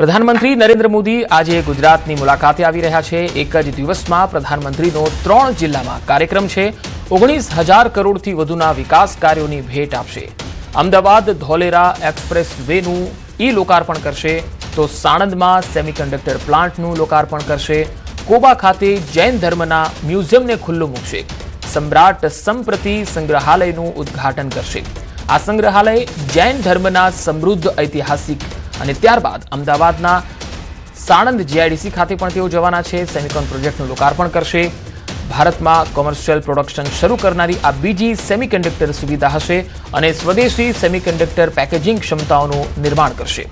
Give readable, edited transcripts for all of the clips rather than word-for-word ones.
પ્રધાનમંત્રી નરેન્દ્ર મોદી આજે ગુજરાતની મુલાકાતે આવી રહ્યા છે। એક જ દિવસમાં પ્રધાનમંત્રીનો 3 જિલ્લામાં કાર્યક્રમ છે। 19,000 કરોડથી વધુના વિકાસ કાર્યોની ભેટ આપશે। અમદાવાદ ધોલેરા એક્સપ્રેસ વેનું લોકાર્પણ કરશે તો સાણંદમાં સેમિકન્ડક્ટર પ્લાન્ટનું લોકાર્પણ કરશે। કોબા ખાતે જૈન ધર્મના મ્યુઝિયમને ખુલ્લું મૂકશે। સમ્રાટ સંપ્રતિ સંગ્રહાલયનું ઉદ્ઘાટન કરશે। આ સંગ્રહાલય જૈન ધર્મના સમૃદ્ધ ઐતિહાસિક અને ત્યારબાદ અમદાવાદના સાણંદ જીઆઈડીસી ખાતે પણ તેઓ જવાના છે। સેમિકોન પ્રોજેક્ટનું લોકાર્પણ કરશે। ભારતમાં કોમર્શિયલ પ્રોડક્શન શરૂ કરનારી આ બીજી સેમિકન્ડક્ટર સુવિધા હશે અને સ્વદેશી સેમિકન્ડક્ટર પેકેજિંગ ક્ષમતાઓનું નિર્માણ કરશે।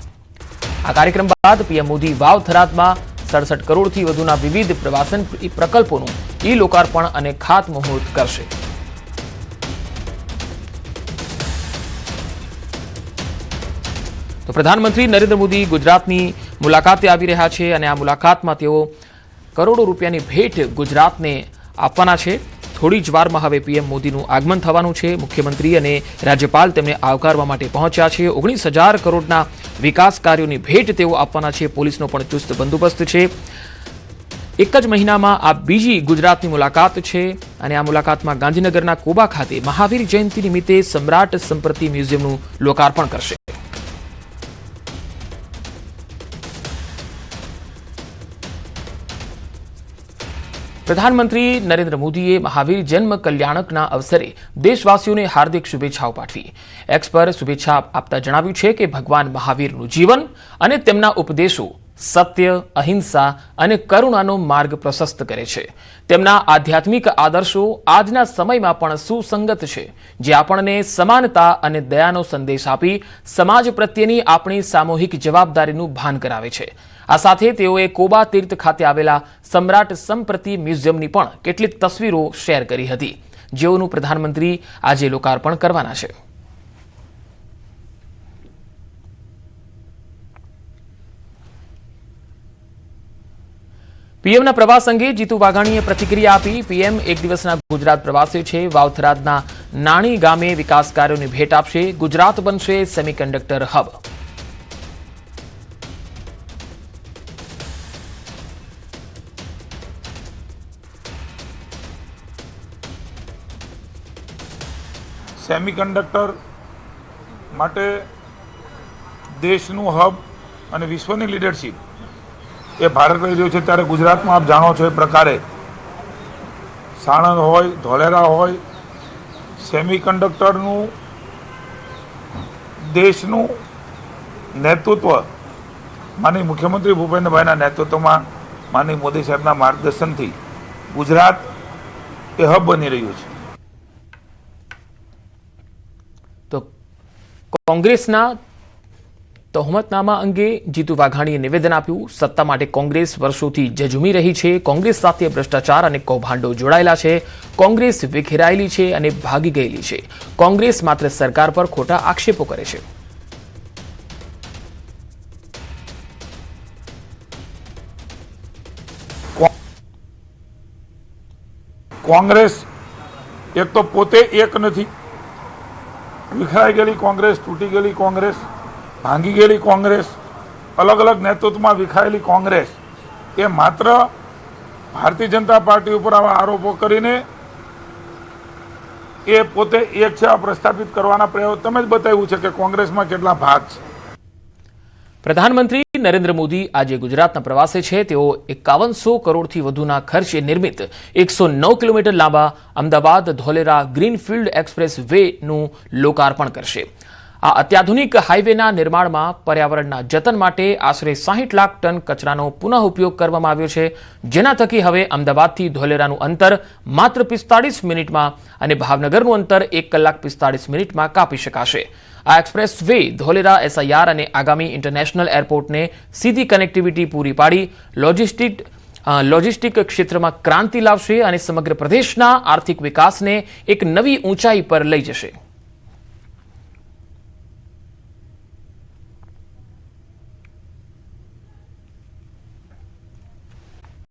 આ કાર્યક્રમ બાદ પીએમ મોદી વાવ થરાદમાં 67 કરોડથી વધુના વિવિધ પ્રવાસન પ્રકલ્પોનું લોકાર્પણ અને ખાતમુહૂર્ત કરશે। તો પ્રધાનમંત્રી નરેન્દ્ર મોદી ગુજરાતની મુલાકાતે આવી રહ્યા છે અને આ મુલાકાતમાં તેઓ કરોડો રૂપિયાની ભેટ ગુજરાતને આપવાના છે। થોડી જ વારમાં હવે પીએમ મોદીનું આગમન થવાનું છે। મુખ્યમંત્રી અને રાજ્યપાલ તેમને આવકારવા માટે પહોંચ્યા છે। 19,000 કરોડના વિકાસ કાર્યોની ભેટ તેઓ આપવાના છે। પોલીસનો પણ ચુસ્ત બંદોબસ્ત છે। એક જ મહિનામાં આ બીજી ગુજરાતની મુલાકાત છે અને આ મુલાકાતમાં ગાંધીનગરના કોબા ખાતે મહાવીર જયંતિ નિમિત્તે સમ્રાટ સંપ્રતિ મ્યુઝિયમનું લોકાર્પણ કરશે। પ્રધાનમંત્રી નરેન્દ્ર મોદીએ મહાવીર જન્મ કલ્યાણકના અવસરે દેશવાસીઓને હાર્દિક શુભેચ્છાઓ પાઠવી। એક્સ પર શુભેચ્છા આપતા જણાવ્યું છે કે ભગવાન મહાવીરનું જીવન અને તેમના ઉપદેશો સત્ય, અહિંસા અને કરુણાનો માર્ગ પ્રશસ્ત કરે છે। તેમના આધ્યાત્મિક આદર્શો આજના સમયમાં પણ સુસંગત છે, જે આપણને સમાનતા અને દયાનો સંદેશ આપી સમાજ પ્રત્યેની આપણી સામૂહિક જવાબદારીનું ભાન કરાવે છે। આ સાથે તેઓએ કોબા તીર્થ ખાતે આવેલા સમ્રાટ સંપ્રતિ મ્યુઝિયમની પણ કેટલીક તસવીરો શેર કરી હતી, જેઓનું પ્રધાનમંત્રી આજે લોકાર્પણ કરવાના છે। પીએમના પ્રવાસ અંગે જીતુ વાઘાણીએ પ્રતિક્રિયા આપી। પીએમ એક દિવસના ગુજરાત પ્રવાસે છે। વાવથરાદના નાણી ગામે વિકાસ કાર્યોની ભેટ આપશે। ગુજરાત બનશે સેમિકન્ડક્ટર હબ। સેમિકન્ડક્ટર માટે દેશનું હબ અને વિશ્વની લીડરશિપ એ ભારત લઈ રહ્યું છે, ત્યારે ગુજરાતમાં આપ જાણો છો એ પ્રકારે સાણંદ હોય, ધોલેરા હોય, સેમિકન્ડક્ટરનું દેશનું નેતૃત્વ માનનીય મુખ્યમંત્રી ભૂપેન્દ્રભાઈના નેતૃત્વમાં માનનીય મોદી સાહેબના માર્ગદર્શનથી ગુજરાત એ હબ બની રહ્યું છે। તો કોંગ્રેસના તહોમતનામા અંગે જીતુ વાઘાણીએ નિવેદન આપ્યું। સત્તા માટે કોંગ્રેસ વર્ષોથી ઝઝૂમી રહી છે। કોંગ્રેસ સાથે ભ્રષ્ટાચાર અને કૌભાંડો જોડાયેલા છે। કોંગ્રેસ વિખેરાયેલી છે અને ભાગી ગયેલી છે। કોંગ્રેસ માત્ર સરકાર પર ખોટા આક્ષેપો કરે છે। કોંગ્રેસ એક તો પોતે એક નથી, વિખરાઈ ગયેલી કોંગ્રેસ, તૂટી ગયેલી કોંગ્રેસ, ભાંગી ગયેલી કોંગ્રેસ, અલગ અલગ નેતૃત્વમાં વિખાયેલી કોંગ્રેસ એ માત્ર ભારતીય જનતા પાર્ટી ઉપર આવા આરોપો કરીને એ પોતે એક છે આ પ્રસ્થાપિત કરવાના પ્રયાસ તમે જ બતાવ્યું છે કે કોંગ્રેસમાં કેટલા ભાગ છે। પ્રધાનમંત્રી નરેન્દ્ર મોદી આજે ગુજરાતના પ્રવાસે છે। તેઓ 5100 કરોડથી વધુના ખર્ચે નિર્મિત 109 કિલોમીટર લાંબા અમદાવાદ ધોલેરા ગ્રીનફિલ્ડ એક્સપ્રેસ વેનું લોકાર્પણ કરશે। આ અત્યાધુનિક હાઈવેના નિર્માણમાં પર્યાવરણના જતન માટે આશરે 60 લાખ ટન કચરાનો પુનઃ ઉપયોગ કરવામાં આવ્યો છે, જેના થકી હવે અમદાવાદથી ધોલેરાનું અંતર માત્ર 45 મિનિટમાં અને ભાવનગરનું અંતર 1 કલાક 45 મિનિટમાં કાપી શકાશે। આ એક્સપ્રેસ વે ધોલેરા એસઆઈઆર અને આગામી ઇન્ટરનેશનલ એરપોર્ટને સીધી કનેક્ટિવિટી પૂરી પાડી લોજિસ્ટિક ક્ષેત્રમાં ક્રાંતિ લાવશે અને સમગ્ર પ્રદેશના આર્થિક વિકાસને એક નવી ઊંચાઈ પર લઈ જશે।